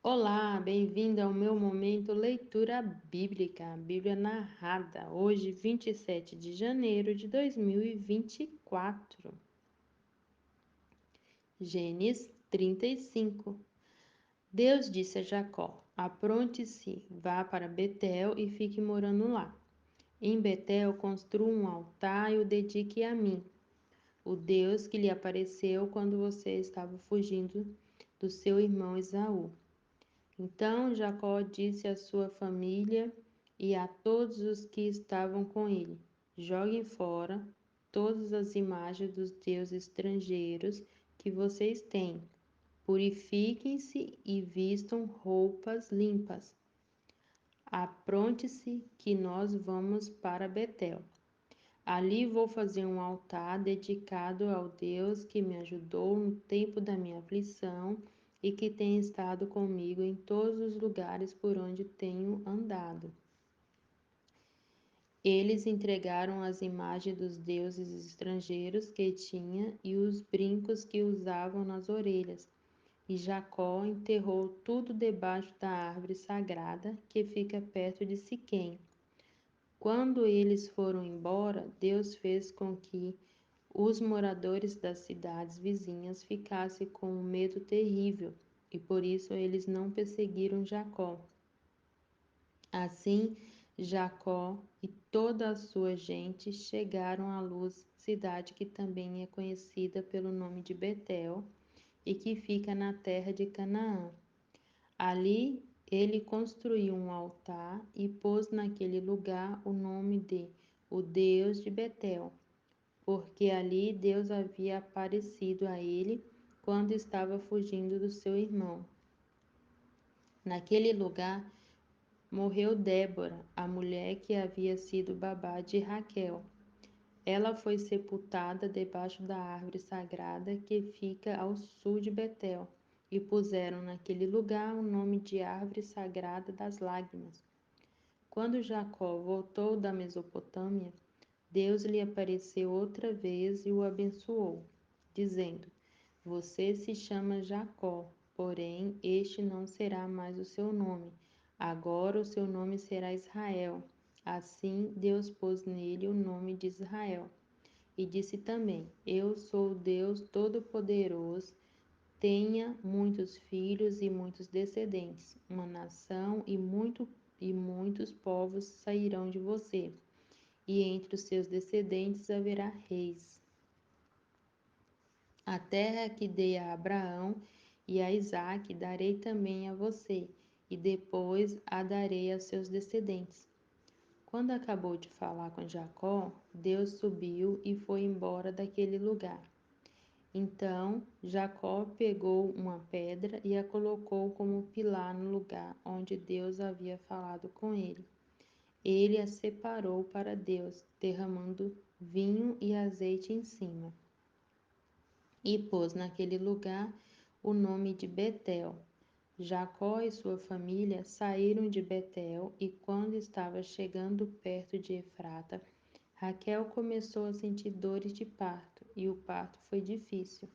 Olá, bem-vindo ao meu momento leitura bíblica, Bíblia narrada, hoje, 27 de janeiro de 2024. Gênesis 35. Deus disse a Jacó: Apronte-se, vá para Betel e fique morando lá. Em Betel, construa um altar e o dedique a mim, o Deus que lhe apareceu quando você estava fugindo do seu irmão Esaú. Então Jacó disse à sua família e a todos os que estavam com ele: Joguem fora todas as imagens dos deuses estrangeiros que vocês têm. Purifiquem-se e vistam roupas limpas. Apronte-se que nós vamos para Betel. Ali vou fazer um altar dedicado ao Deus que me ajudou no tempo da minha aflição e que tem estado comigo em todos os lugares por onde tenho andado. Eles entregaram as imagens dos deuses estrangeiros que tinha e os brincos que usavam nas orelhas. E Jacó enterrou tudo debaixo da árvore sagrada que fica perto de Siquém. Quando eles foram embora, Deus fez com que os moradores das cidades vizinhas ficassem com um medo terrível, e por isso eles não perseguiram Jacó. Assim, Jacó e toda a sua gente chegaram à Luz, cidade que também é conhecida pelo nome de Betel e que fica na terra de Canaã. Ali ele construiu um altar e pôs naquele lugar o nome de o Deus de Betel, porque ali Deus havia aparecido a ele quando estava fugindo do seu irmão. Naquele lugar morreu Débora, a mulher que havia sido babá de Raquel. Ela foi sepultada debaixo da árvore sagrada que fica ao sul de Betel, e puseram naquele lugar o nome de Árvore Sagrada das Lágrimas. Quando Jacó voltou da Mesopotâmia, Deus lhe apareceu outra vez e o abençoou, dizendo: Você se chama Jacó, porém este não será mais o seu nome. Agora o seu nome será Israel. Assim Deus pôs nele o nome de Israel. E disse também: Eu sou o Deus Todo-Poderoso, tenha muitos filhos e muitos descendentes. Uma nação e muitos povos sairão de você, e entre os seus descendentes haverá reis. A terra que dei a Abraão e a Isaque darei também a você, e depois a darei a seus descendentes. Quando acabou de falar com Jacó, Deus subiu e foi embora daquele lugar. Então Jacó pegou uma pedra e a colocou como pilar no lugar onde Deus havia falado com ele. Ele a separou para Deus, derramando vinho e azeite em cima, e pôs naquele lugar o nome de Betel. Jacó e sua família saíram de Betel, e quando estava chegando perto de Efrata, Raquel começou a sentir dores de parto, e o parto foi difícil.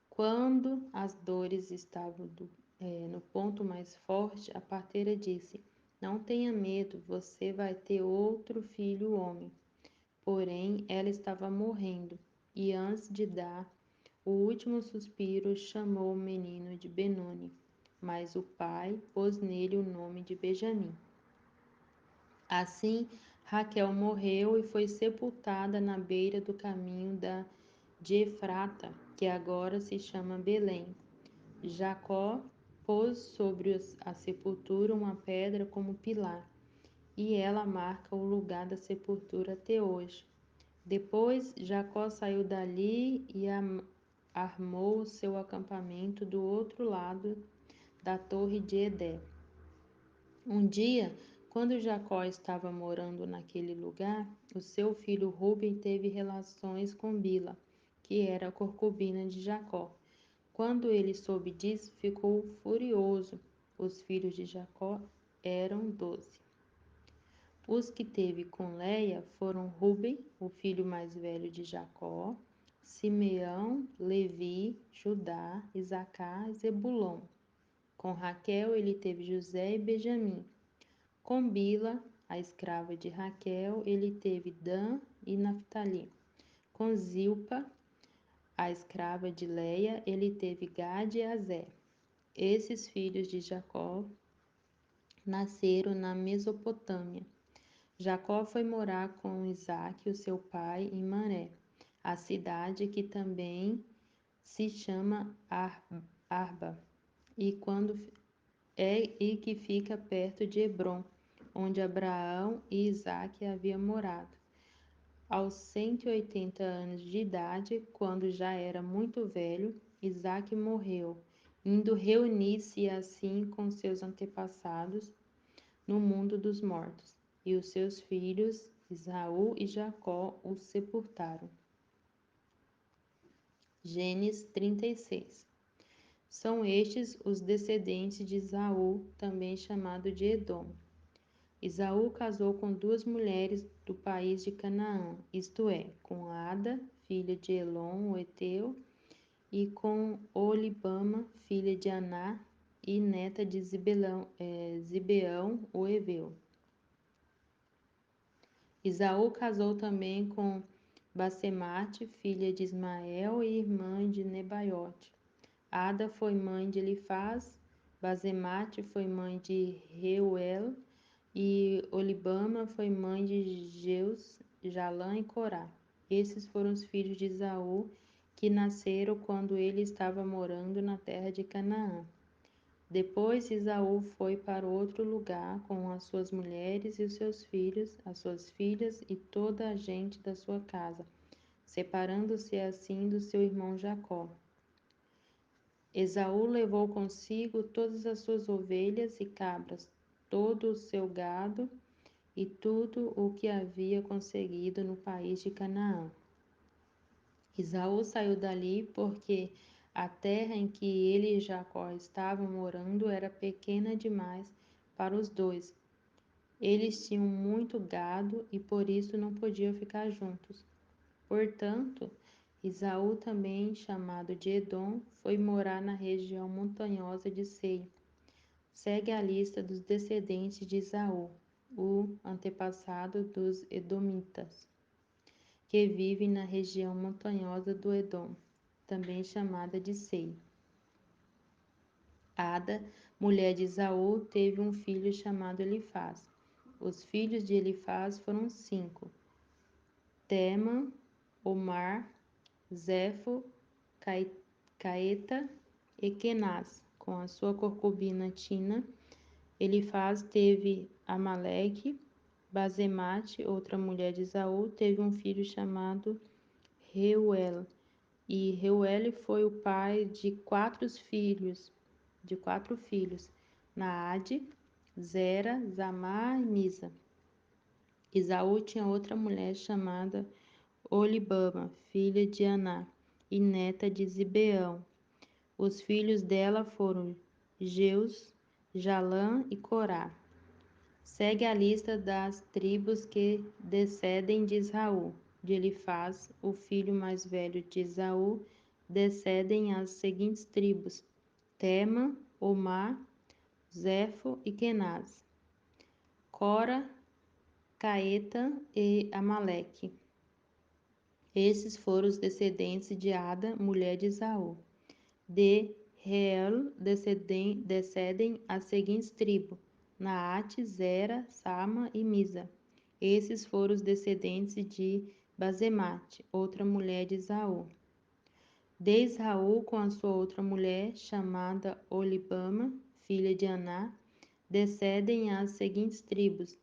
Quando as dores estavam no ponto mais forte, a parteira disse: Não tenha medo, você vai ter outro filho homem. Porém, ela estava morrendo, e antes de dar o último suspiro, chamou o menino de Benoni, mas o pai pôs nele o nome de Benjamim. Assim, Raquel morreu e foi sepultada na beira do caminho de Efrata, que agora se chama Belém. Jacó pôs sobre a sepultura uma pedra como pilar, e ela marca o lugar da sepultura até hoje. Depois, Jacó saiu dali e armou o seu acampamento do outro lado da torre de Edé. Um dia, quando Jacó estava morando naquele lugar, o seu filho Ruben teve relações com Bila, que era a concubina de Jacó. Quando ele soube disso, ficou furioso. Os filhos de Jacó eram 12. Os que teve com Leia foram Ruben, o filho mais velho de Jacó, Simeão, Levi, Judá, Isacar e Zebulon. Com Raquel, ele teve José e Benjamim. Com Bila, a escrava de Raquel, ele teve Dan e Naphtali. Com Zilpa, a escrava de Leia, ele teve Gade e Azer. Esses filhos de Jacó nasceram na Mesopotâmia. Jacó foi morar com Isaque, o seu pai, em Maré, a cidade que também se chama Arba, e que fica perto de Hebrom, onde Abraão e Isaque haviam morado. Aos 180 anos de idade, quando já era muito velho, Isaque morreu, indo reunir-se assim com seus antepassados no mundo dos mortos. E os seus filhos, Esaú e Jacó, o sepultaram. Gênesis 36. São estes os descendentes de Esaú, também chamado de Edom. Esaú casou com duas mulheres do país de Canaã, isto é, com Ada, filha de Elon, o Eteu, e com Olibama, filha de Aná e neta de Zibeão, o Eveu. Esaú casou também com Basemate, filha de Ismael e irmã de Nebaiote. Ada foi mãe de Elifaz, Basemate foi mãe de Reuel e Olibama foi mãe de Jeus, Jalã e Corá. Esses foram os filhos de Esaú que nasceram quando ele estava morando na terra de Canaã. Depois Esaú foi para outro lugar com as suas mulheres e os seus filhos, as suas filhas e toda a gente da sua casa, separando-se assim do seu irmão Jacó. Esaú levou consigo todas as suas ovelhas e cabras, todo o seu gado e tudo o que havia conseguido no país de Canaã. Esaú saiu dali porque a terra em que ele e Jacó estavam morando era pequena demais para os dois. Eles tinham muito gado e por isso não podiam ficar juntos. Portanto, Esaú, também chamado de Edom, foi morar na região montanhosa de Seir. Segue a lista dos descendentes de Esaú, o antepassado dos Edomitas, que vivem na região montanhosa do Edom, também chamada de Seir. Ada, mulher de Esaú, teve um filho chamado Elifaz. Os filhos de Elifaz foram 5: Temã, Omar, Zefo, Caeta e Kenaz. Com a sua concubina Tina, Elifaz teve Amaleque. Basemate, outra mulher de Esaú, teve um filho chamado Reuel. E Reuel foi o pai de quatro filhos, Naade, Zera, Zamar e Misa. Esaú tinha outra mulher chamada Olibama, filha de Aná e neta de Zibeão. Os filhos dela foram Jeus, Jalã e Corá. Segue a lista das tribos que descendem de Esaú. De Elifaz, o filho mais velho de Esaú, descendem as seguintes tribos: Tema, Omar, Zefo e Kenaz, Cora, Caeta e Amaleque. Esses foram os descendentes de Ada, mulher de Esaú. De Reuel descendem as seguintes tribos: Naate, Zera, Sama e Misa. Esses foram os descendentes de Basemate, outra mulher de Esaú. De Esaú, com a sua outra mulher, chamada Olibama, filha de Aná, descendem as seguintes tribos: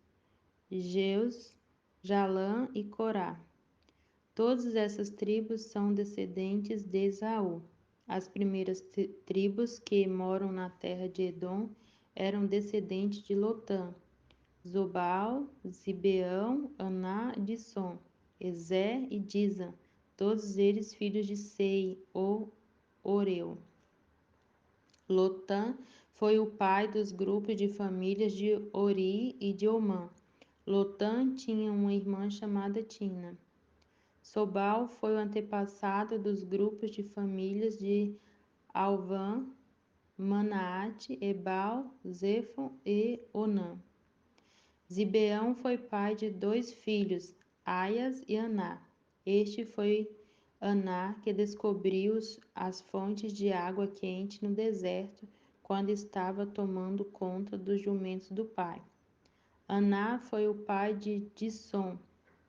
Jeus, Jalã e Corá. Todas essas tribos são descendentes de Esaú. As primeiras tribos que moram na terra de Edom eram descendentes de Lotã, Zobal, Zibeão, Aná e Dissom, Ezer e Dizan, todos eles filhos de Sei, ou Oreu. Lotã foi o pai dos grupos de famílias de Ori e de Omã. Lotã tinha uma irmã chamada Tina. Sobal foi o antepassado dos grupos de famílias de Alvã, Manaate, Ebal, Zefon e Onã. Zibeão foi pai de 2 filhos, Aias e Aná. Este foi Aná que descobriu as fontes de água quente no deserto quando estava tomando conta dos jumentos do pai. Aná foi o pai de Dissom,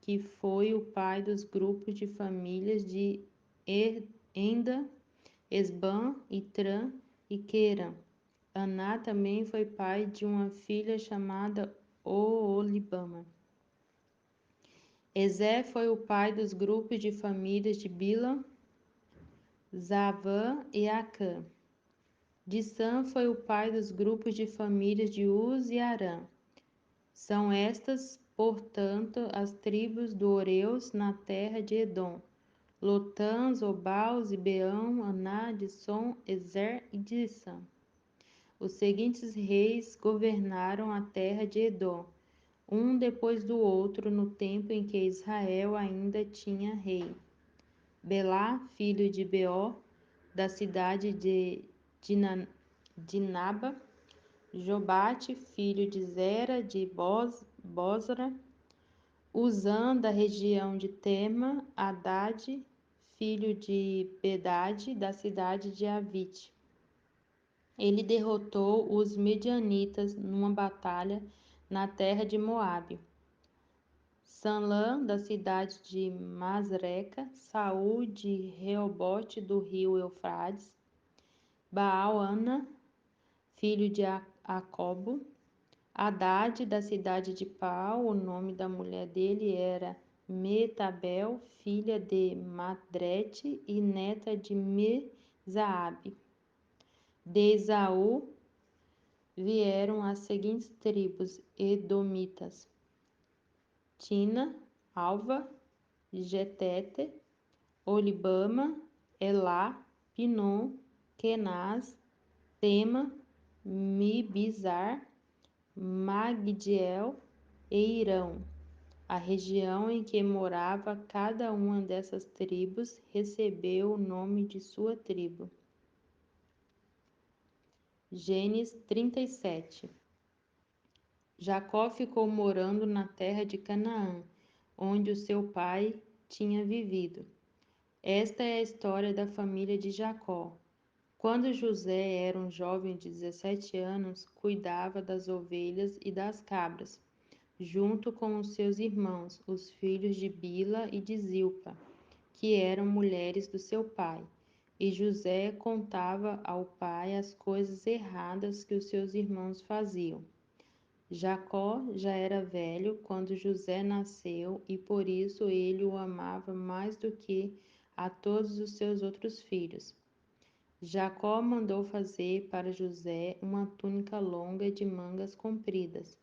que foi o pai dos grupos de famílias de Enda, Esbã, Itrã e Querã. Aná também foi pai de uma filha chamada Oolibama. Ezé foi o pai dos grupos de famílias de Bilã, Zavã e Acã. Dissã foi o pai dos grupos de famílias de Uz e Arã. São estas, portanto, as tribos do Oreus na terra de Edom: Lotã, Zobal, Zibeão, Aná, Dissom, Ezer e Dissã. Os seguintes reis governaram a terra de Edom, um depois do outro, no tempo em que Israel ainda tinha rei. Belá, filho de Beó, da cidade de Dinaba; Jobate, filho de Zera, de Bosra; Uzã, da região de Tema; Haddad, filho de Bedade, da cidade de Avite. Ele derrotou os medianitas numa batalha na terra de Moabe. Sanlã, da cidade de Masreca; Saul de Reobote do rio Eufrates; Baal-Ana, filho de Acobo; Haddad, da cidade de Pau, o nome da mulher dele era Metabel, filha de Madrete e neta de Mezaabe. De Esaú vieram as seguintes tribos edomitas: Tina, Alva, Getete, Olibama, Elá, Pinom, Kenaz, Tema, Mibizar, Magdiel e Irão. A região em que morava cada uma dessas tribos recebeu o nome de sua tribo. Gênesis 37. Jacó ficou morando na terra de Canaã, onde o seu pai tinha vivido. Esta é a história da família de Jacó. Quando José era um jovem de 17 anos, cuidava das ovelhas e das cabras, junto com os seus irmãos, os filhos de Bila e de Zilpa, que eram mulheres do seu pai. E José contava ao pai as coisas erradas que os seus irmãos faziam. Jacó já era velho quando José nasceu e por isso ele o amava mais do que a todos os seus outros filhos. Jacó mandou fazer para José uma túnica longa de mangas compridas.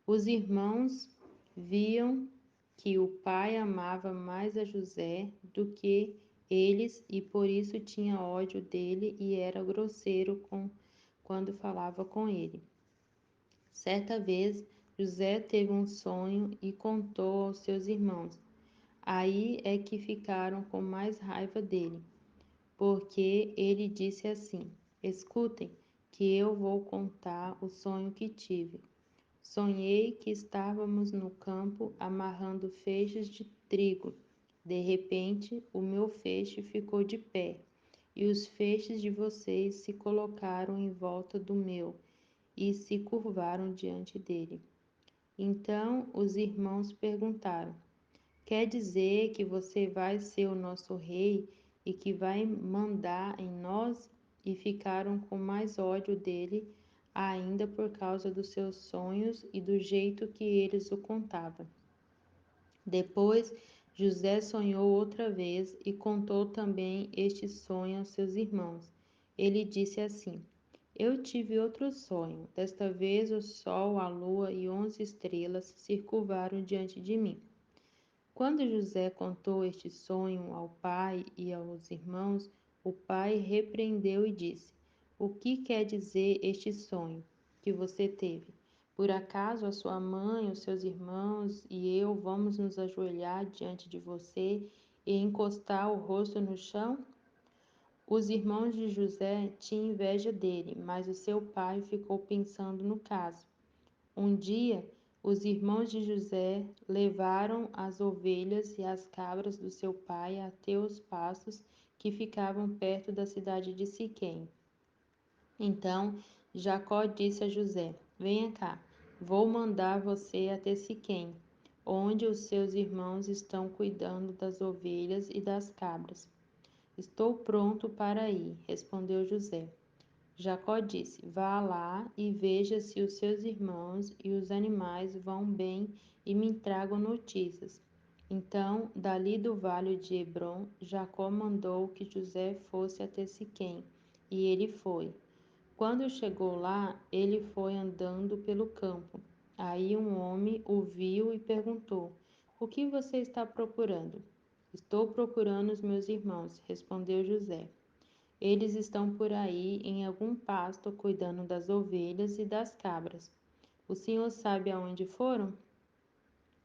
Os irmãos viam que o pai amava mais a José do que eles e por isso tinha ódio dele e era grosseiro quando falava com ele. Certa vez, José teve um sonho e contou aos seus irmãos. Aí é que ficaram com mais raiva dele, porque ele disse assim: Escutem, que eu vou contar o sonho que tive. Sonhei que estávamos no campo amarrando feixes de trigo. De repente, o meu feixe ficou de pé, e os feixes de vocês se colocaram em volta do meu e se curvaram diante dele. Então os irmãos perguntaram: Quer dizer que você vai ser o nosso rei e que vai mandar em nós? E ficaram com mais ódio dele ainda por causa dos seus sonhos e do jeito que eles o contavam. Depois, José sonhou outra vez e contou também este sonho aos seus irmãos. Ele disse assim: Eu tive outro sonho. Desta vez o sol, a lua e 11 estrelas se curvaram diante de mim. Quando José contou este sonho ao pai e aos irmãos, o pai repreendeu e disse: O que quer dizer este sonho que você teve? Por acaso a sua mãe, os seus irmãos e eu vamos nos ajoelhar diante de você e encostar o rosto no chão? Os irmãos de José tinham inveja dele, mas o seu pai ficou pensando no caso. Um dia, os irmãos de José levaram as ovelhas e as cabras do seu pai até os pastos que ficavam perto da cidade de Siquém. Então Jacó disse a José: Venha cá, vou mandar você até Siquém, onde os seus irmãos estão cuidando das ovelhas e das cabras. Estou pronto para ir, respondeu José. Jacó disse: Vá lá e veja se os seus irmãos e os animais vão bem e me tragam notícias. Então, dali do vale de Hebrom, Jacó mandou que José fosse até Siquém, e ele foi. Quando chegou lá, ele foi andando pelo campo. Aí um homem o viu e perguntou: O que você está procurando? Estou procurando os meus irmãos, respondeu José. Eles estão por aí em algum pasto cuidando das ovelhas e das cabras. O senhor sabe aonde foram?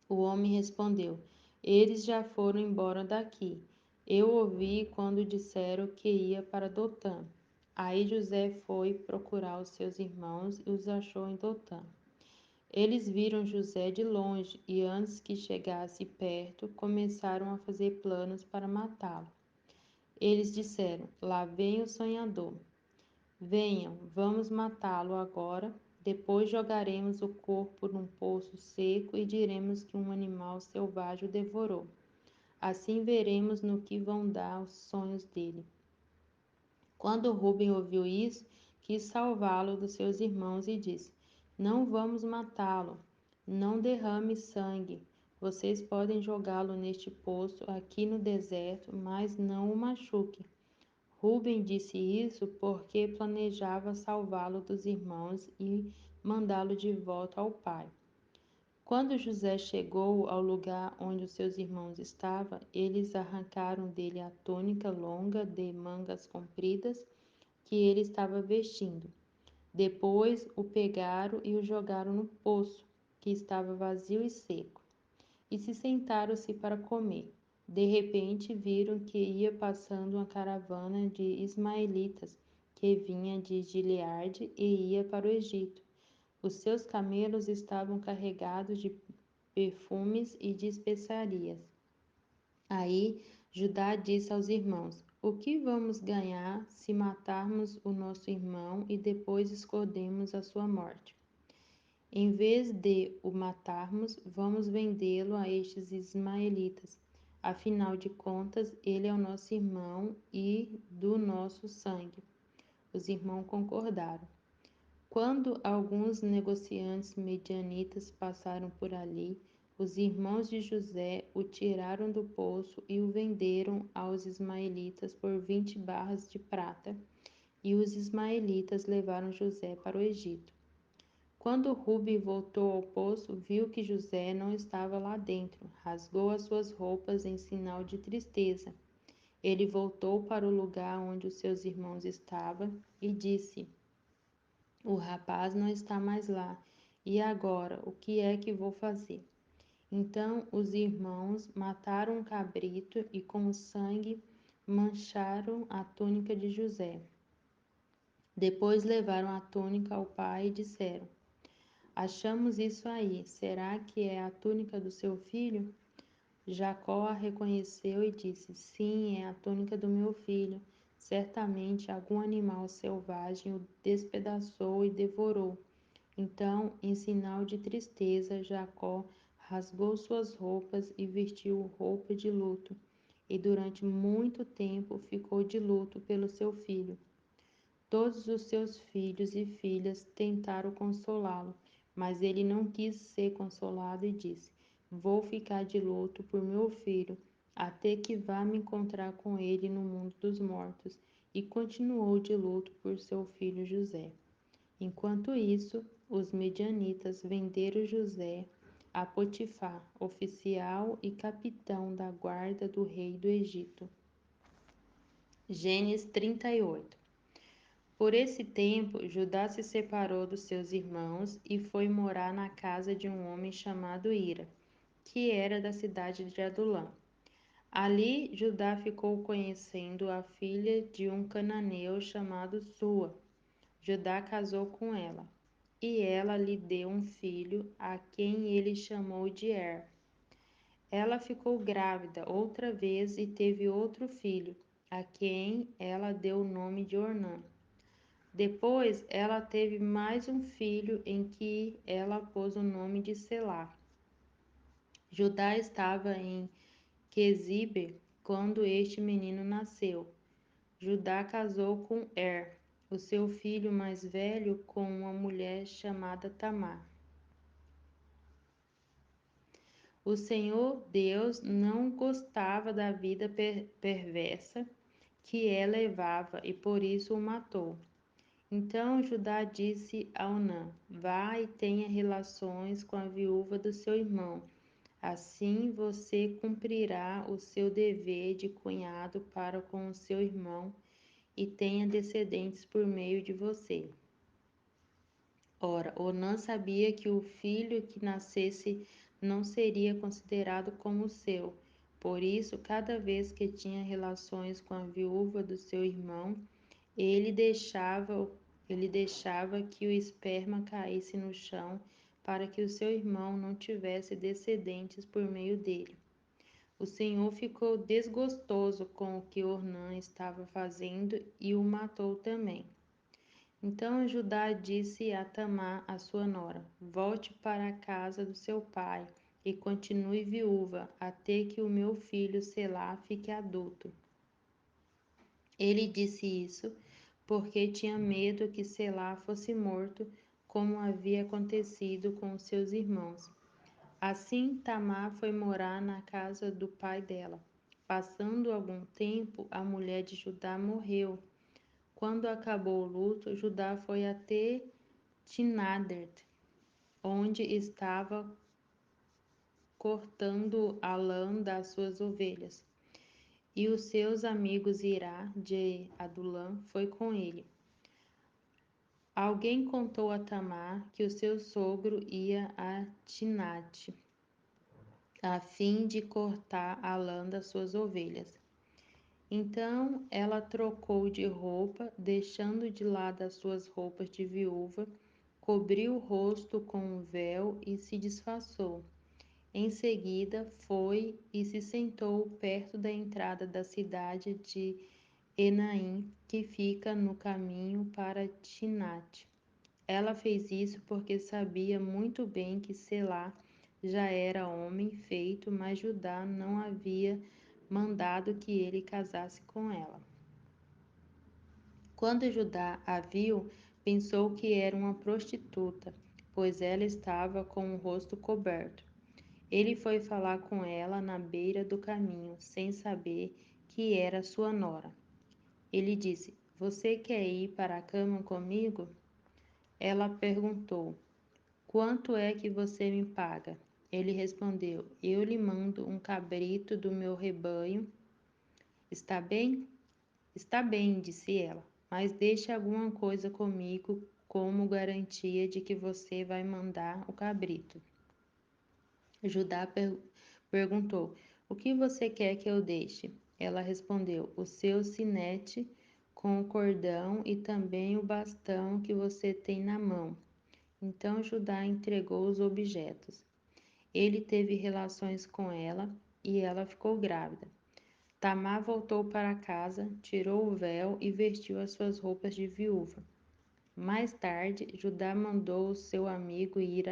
O homem respondeu: Eles já foram embora daqui. Eu ouvi quando disseram que ia para Dotã. Aí José foi procurar os seus irmãos e os achou em Dotã. Eles viram José de longe e, antes que chegasse perto, começaram a fazer planos para matá-lo. Eles disseram: Lá vem o sonhador. Venham, vamos matá-lo agora. Depois jogaremos o corpo num poço seco e diremos que um animal selvagem o devorou. Assim veremos no que vão dar os sonhos dele. Quando Rubem ouviu isso, quis salvá-lo dos seus irmãos e disse: Não vamos matá-lo. Não derrame sangue. Vocês podem jogá-lo neste poço aqui no deserto, mas não o machuque. Rubem disse isso porque planejava salvá-lo dos irmãos e mandá-lo de volta ao pai. Quando José chegou ao lugar onde os seus irmãos estavam, eles arrancaram dele a túnica longa de mangas compridas que ele estava vestindo. Depois o pegaram e o jogaram no poço, que estava vazio e seco, e se sentaram-se para comer. De repente viram que ia passando uma caravana de ismaelitas que vinha de Gileade e ia para o Egito. Os seus camelos estavam carregados de perfumes e de especiarias. Aí Judá disse aos irmãos: O que vamos ganhar se matarmos o nosso irmão e depois escondemos a sua morte? Em vez de o matarmos, vamos vendê-lo a estes ismaelitas. Afinal de contas, ele é o nosso irmão e do nosso sangue. Os irmãos concordaram. Quando alguns negociantes medianitas passaram por ali, os irmãos de José o tiraram do poço e o venderam aos ismaelitas por 20 barras de prata, e os ismaelitas levaram José para o Egito. Quando Rubem voltou ao poço, viu que José não estava lá dentro. Rasgou as suas roupas em sinal de tristeza. Ele voltou para o lugar onde os seus irmãos estavam e disse: O rapaz não está mais lá. E agora, o que é que vou fazer? Então os irmãos mataram um cabrito e com o sangue mancharam a túnica de José. Depois levaram a túnica ao pai e disseram: Achamos isso aí. Será que é a túnica do seu filho? Jacó a reconheceu e disse: Sim, é a túnica do meu filho. Certamente algum animal selvagem o despedaçou e devorou. Então, em sinal de tristeza, Jacó rasgou suas roupas e vestiu roupa de luto, e durante muito tempo ficou de luto pelo seu filho. Todos os seus filhos e filhas tentaram consolá-lo, mas ele não quis ser consolado e disse: Vou ficar de luto por meu filho, até que vá me encontrar com ele no mundo dos mortos. E continuou de luto por seu filho José. Enquanto isso, os medianitas venderam José a Potifar, oficial e capitão da guarda do rei do Egito. Gênesis 38. Por esse tempo, Judá se separou dos seus irmãos e foi morar na casa de um homem chamado Ira, que era da cidade de Adulão. Ali, Judá ficou conhecendo a filha de um cananeu chamado Sua. Judá casou com ela, e ela lhe deu um filho, a quem ele chamou de Er. Ela ficou grávida outra vez e teve outro filho, a quem ela deu o nome de Ornã. Depois ela teve mais um filho, em que ela pôs o nome de Selá. Judá estava em Quezibe quando este menino nasceu. Judá casou com Er, o seu filho mais velho, com uma mulher chamada Tamar. O Senhor Deus não gostava da vida perversa que ela levava e por isso o matou. Então Judá disse a Onã: Vá e tenha relações com a viúva do seu irmão. Assim você cumprirá o seu dever de cunhado para com o seu irmão e tenha descendentes por meio de você. Ora, Onã sabia que o filho que nascesse não seria considerado como seu. Por isso, cada vez que tinha relações com a viúva do seu irmão, ele deixava, ele deixava que o esperma caísse no chão para que o seu irmão não tivesse descendentes por meio dele. O Senhor ficou desgostoso com o que Ornã estava fazendo e o matou também. Então Judá disse a Tamar, a sua nora: Volte para a casa do seu pai e continue viúva até que o meu filho Selá fique adulto. Ele disse isso porque tinha medo que Selá fosse morto, como havia acontecido com seus irmãos. Assim, Tamar foi morar na casa do pai dela. Passando algum tempo, a mulher de Judá morreu. Quando acabou o luto, Judá foi até Tinadert, onde estava cortando a lã das suas ovelhas. E os seus amigos Irá de Adulã foi com ele. Alguém contou a Tamar que o seu sogro ia a Tinate, a fim de cortar a lã das suas ovelhas. Então ela trocou de roupa, deixando de lado as suas roupas de viúva, cobriu o rosto com um véu e se disfarçou. Em seguida, foi e se sentou perto da entrada da cidade de Enaim, que fica no caminho para Tinate. Ela fez isso porque sabia muito bem que Selá já era homem feito, mas Judá não havia mandado que ele casasse com ela. Quando Judá a viu, pensou que era uma prostituta, pois ela estava com o rosto coberto. Ele foi falar com ela na beira do caminho, sem saber que era sua nora. Ele disse: Você quer ir para a cama comigo? Ela perguntou: Quanto é que você me paga? Ele respondeu: Eu lhe mando um cabrito do meu rebanho. Está bem? Está bem, disse ela, mas deixe alguma coisa comigo como garantia de que você vai mandar o cabrito. Judá perguntou: O que você quer que eu deixe? Ela respondeu: O seu sinete com o cordão e também o bastão que você tem na mão. Então Judá entregou os objetos. Ele teve relações com ela e ela ficou grávida. Tamar voltou para casa, tirou o véu e vestiu as suas roupas de viúva. Mais tarde, Judá mandou o seu amigo ir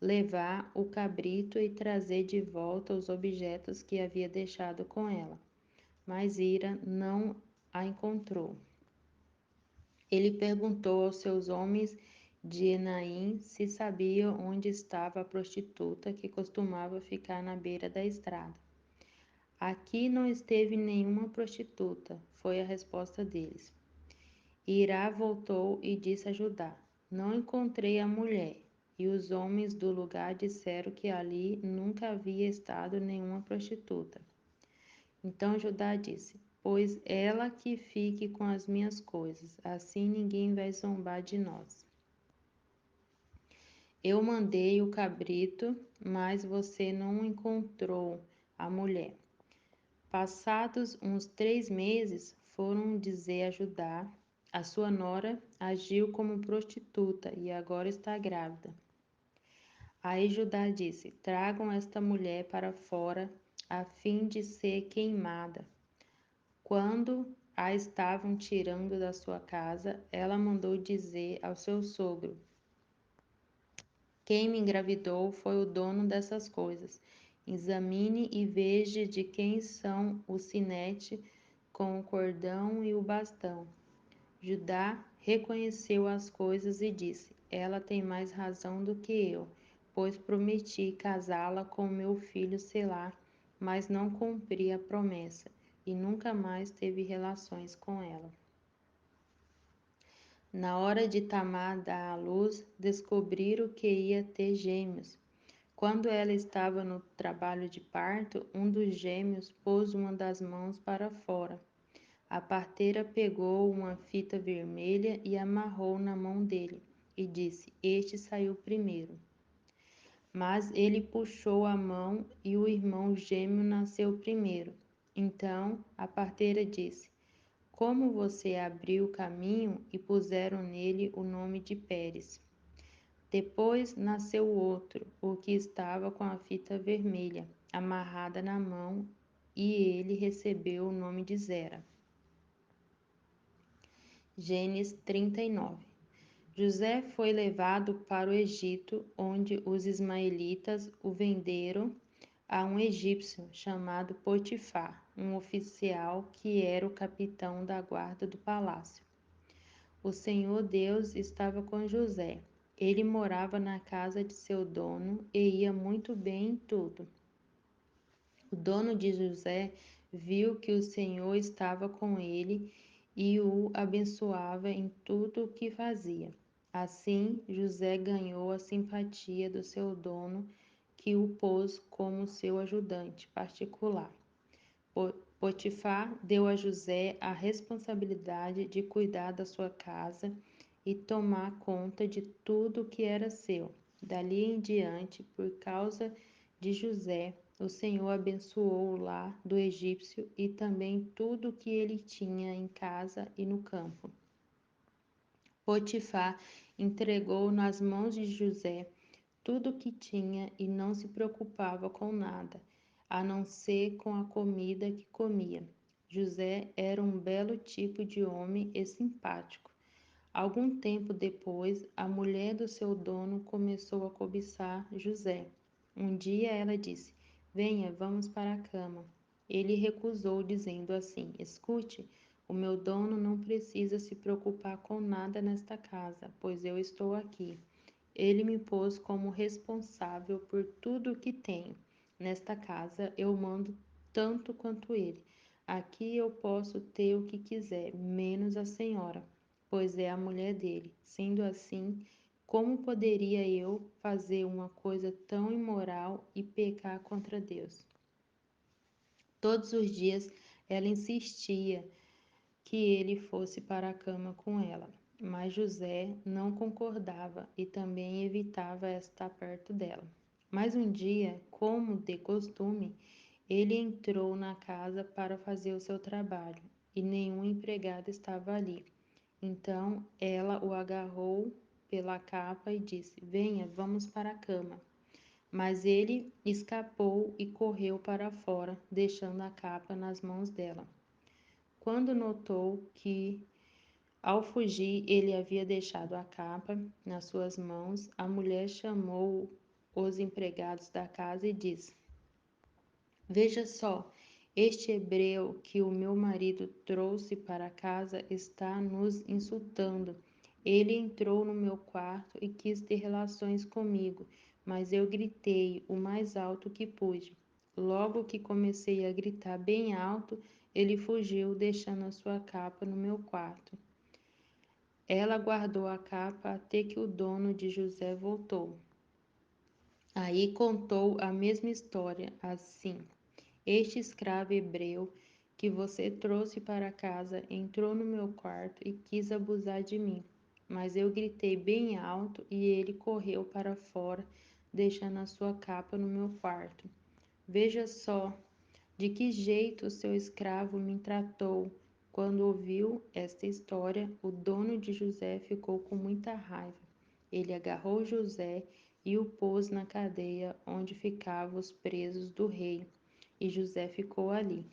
levar o cabrito e trazer de volta os objetos que havia deixado com ela. Mas Ira não a encontrou. Ele perguntou aos seus homens de Enaim se sabiam onde estava a prostituta que costumava ficar na beira da estrada. Aqui não esteve nenhuma prostituta, foi a resposta deles. Irá voltou e disse a Judá: Não encontrei a mulher. E os homens do lugar disseram que ali nunca havia estado nenhuma prostituta. Então Judá disse: Pois ela que fique com as minhas coisas, assim ninguém vai zombar de nós. Eu mandei o cabrito, mas você não encontrou a mulher. Passados uns 3 meses, foram dizer a Judá: a sua nora agiu como prostituta e agora está grávida. Aí Judá disse: tragam esta mulher para fora, a fim de ser queimada. Quando a estavam tirando da sua casa, ela mandou dizer ao seu sogro: quem me engravidou foi o dono dessas coisas. Examine e veja de quem são o sinete com o cordão e o bastão. Judá reconheceu as coisas e disse: ela tem mais razão do que eu, pois prometi casá-la com meu filho Selá, mas não cumpri a promessa, e nunca mais teve relações com ela. Na hora de Tamar dar à luz, descobriram que ia ter gêmeos. Quando ela estava no trabalho de parto, um dos gêmeos pôs uma das mãos para fora. A parteira pegou uma fita vermelha e amarrou na mão dele, e disse: este saiu primeiro. Mas ele puxou a mão e o irmão gêmeo nasceu primeiro. Então a parteira disse: como você abriu o caminho e puseram nele o nome de Pérez. Depois nasceu o outro, o que estava com a fita vermelha amarrada na mão, e ele recebeu o nome de Zera. Gênesis 39. José foi levado para o Egito, onde os ismaelitas o venderam a um egípcio chamado Potifar, um oficial que era o capitão da guarda do palácio. O Senhor Deus estava com José. Ele morava na casa de seu dono e ia muito bem em tudo. O dono de José viu que o Senhor estava com ele e o abençoava em tudo o que fazia. Assim, José ganhou a simpatia do seu dono, que o pôs como seu ajudante particular. Potifar deu a José a responsabilidade de cuidar da sua casa e tomar conta de tudo que era seu. Dali em diante, por causa de José, o Senhor abençoou o lar do egípcio e também tudo que ele tinha em casa e no campo. Potifar entregou nas mãos de José tudo o que tinha e não se preocupava com nada, a não ser com a comida que comia. José era um belo tipo de homem e simpático. Algum tempo depois, a mulher do seu dono começou a cobiçar José. Um dia ela disse: venha, vamos para a cama. Ele recusou, dizendo assim: escute, o meu dono não precisa se preocupar com nada nesta casa, pois eu estou aqui. Ele me pôs como responsável por tudo o que tenho. Nesta casa eu mando tanto quanto ele. Aqui eu posso ter o que quiser, menos a senhora, pois é a mulher dele. Sendo assim, como poderia eu fazer uma coisa tão imoral e pecar contra Deus? Todos os dias ela insistia que ele fosse para a cama com ela. Mas José não concordava e também evitava estar perto dela. Mas um dia, como de costume, ele entrou na casa para fazer o seu trabalho e nenhum empregado estava ali. Então ela o agarrou pela capa e disse: venha, vamos para a cama. Mas ele escapou e correu para fora, deixando a capa nas mãos dela. Quando notou que, ao fugir, ele havia deixado a capa nas suas mãos, a mulher chamou os empregados da casa e disse: veja só, este hebreu que o meu marido trouxe para casa está nos insultando. Ele entrou no meu quarto e quis ter relações comigo, mas eu gritei o mais alto que pude. Logo que comecei a gritar bem alto, ele fugiu, deixando a sua capa no meu quarto. Ela guardou a capa até que o dono de José voltou. Aí contou a mesma história, assim: este escravo hebreu que você trouxe para casa entrou no meu quarto e quis abusar de mim. Mas eu gritei bem alto e ele correu para fora, deixando a sua capa no meu quarto. Veja só De que jeito o seu escravo me tratou? Quando ouviu esta história, o dono de José ficou com muita raiva. Ele agarrou José e o pôs na cadeia onde ficavam os presos do rei, e José ficou ali.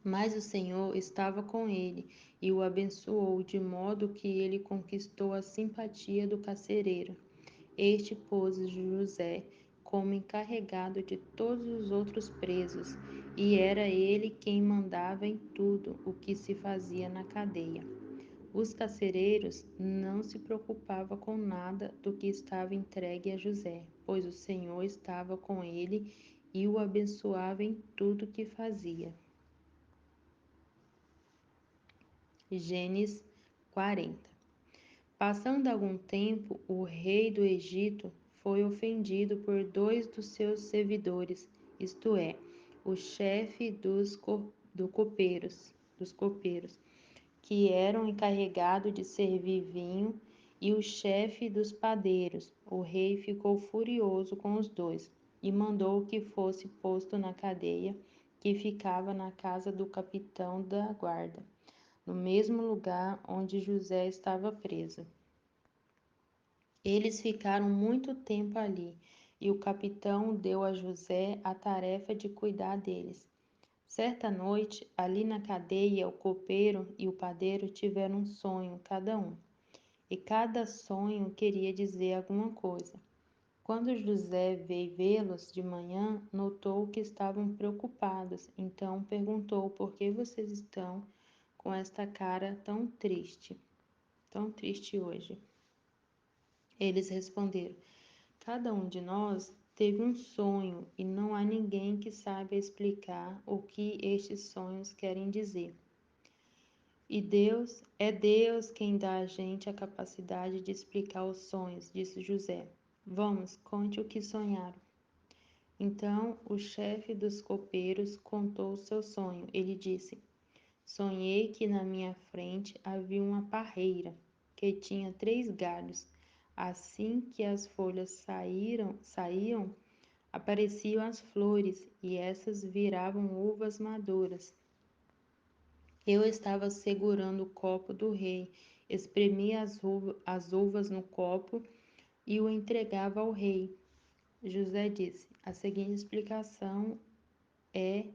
Mas o Senhor estava com ele e o abençoou, de modo que ele conquistou a simpatia do carcereiro. Este pôs José como encarregado de todos os outros presos, e era ele quem mandava em tudo o que se fazia na cadeia. Os carcereiros não se preocupavam com nada do que estava entregue a José, pois o Senhor estava com ele e o abençoava em tudo que fazia. Gênesis 40. Passando algum tempo, o rei do Egito foi ofendido por dois dos seus servidores, isto é, o chefe dos copeiros, que eram encarregados de servir vinho, e o chefe dos padeiros. O rei ficou furioso com os dois e mandou que fosse posto na cadeia que ficava na casa do capitão da guarda, no mesmo lugar onde José estava preso. Eles ficaram muito tempo ali, e o capitão deu a José a tarefa de cuidar deles. Certa noite, ali na cadeia, o copeiro e o padeiro tiveram um sonho, cada um, e cada sonho queria dizer alguma coisa. Quando José veio vê-los de manhã, notou que estavam preocupados, então perguntou por que vocês estão com esta cara tão triste hoje. Eles responderam: cada um de nós teve um sonho e não há ninguém que saiba explicar o que estes sonhos querem dizer. E Deus quem dá a gente a capacidade de explicar os sonhos, disse José. Vamos, conte o que sonharam. Então o chefe dos copeiros contou o seu sonho. Ele disse: sonhei que na minha frente havia uma parreira que tinha 3 galhos. Assim que as folhas saíam, apareciam as flores e essas viravam uvas maduras. Eu estava segurando o copo do rei, espremia as uvas no copo e o entregava ao rei. José disse: a seguinte explicação é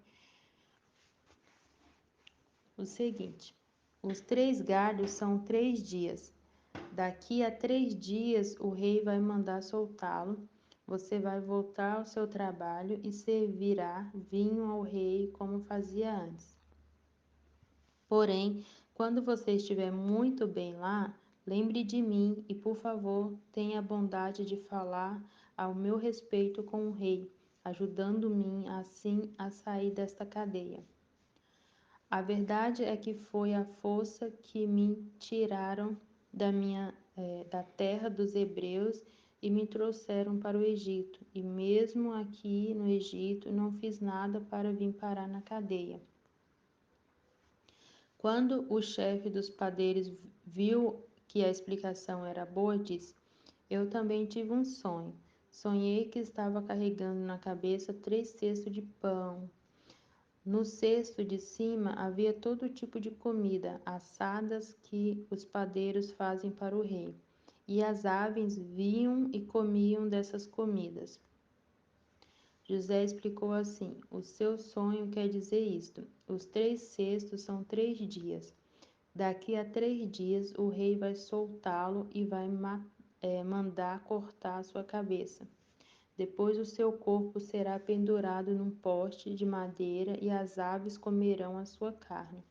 o seguinte: os 3 galhos são 3 dias. Daqui a 3 dias o rei vai mandar soltá-lo. Você vai voltar ao seu trabalho e servirá vinho ao rei como fazia antes. Porém, quando você estiver muito bem lá, lembre de mim e, por favor, tenha a bondade de falar ao meu respeito com o rei, ajudando-me assim a sair desta cadeia. A verdade é que foi a força que me tiraram da terra dos hebreus e me trouxeram para o Egito. E mesmo aqui no Egito não fiz nada para vir parar na cadeia. Quando o chefe dos padeiros viu que a explicação era boa, disse: eu também tive um sonho. Sonhei que estava carregando na cabeça 3 cestos de pão. No cesto de cima havia todo tipo de comida, assadas que os padeiros fazem para o rei. E as aves vinham e comiam dessas comidas. José explicou assim: o seu sonho quer dizer isto. Os 3 cestos são 3 dias. Daqui a 3 dias o rei vai soltá-lo e vai mandar cortar sua cabeça. Depois o seu corpo será pendurado num poste de madeira e as aves comerão a sua carne.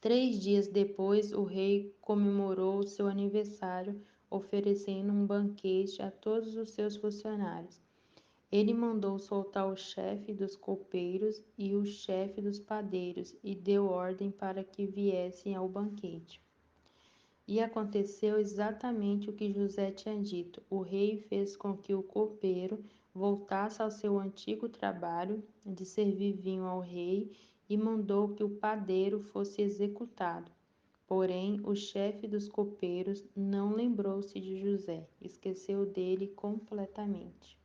3 dias depois, o rei comemorou seu aniversário, oferecendo um banquete a todos os seus funcionários. Ele mandou soltar o chefe dos copeiros e o chefe dos padeiros e deu ordem para que viessem ao banquete. E aconteceu exatamente o que José tinha dito. O rei fez com que o copeiro voltasse ao seu antigo trabalho de servir vinho ao rei e mandou que o padeiro fosse executado. Porém, o chefe dos copeiros não lembrou-se de José, esqueceu dele completamente.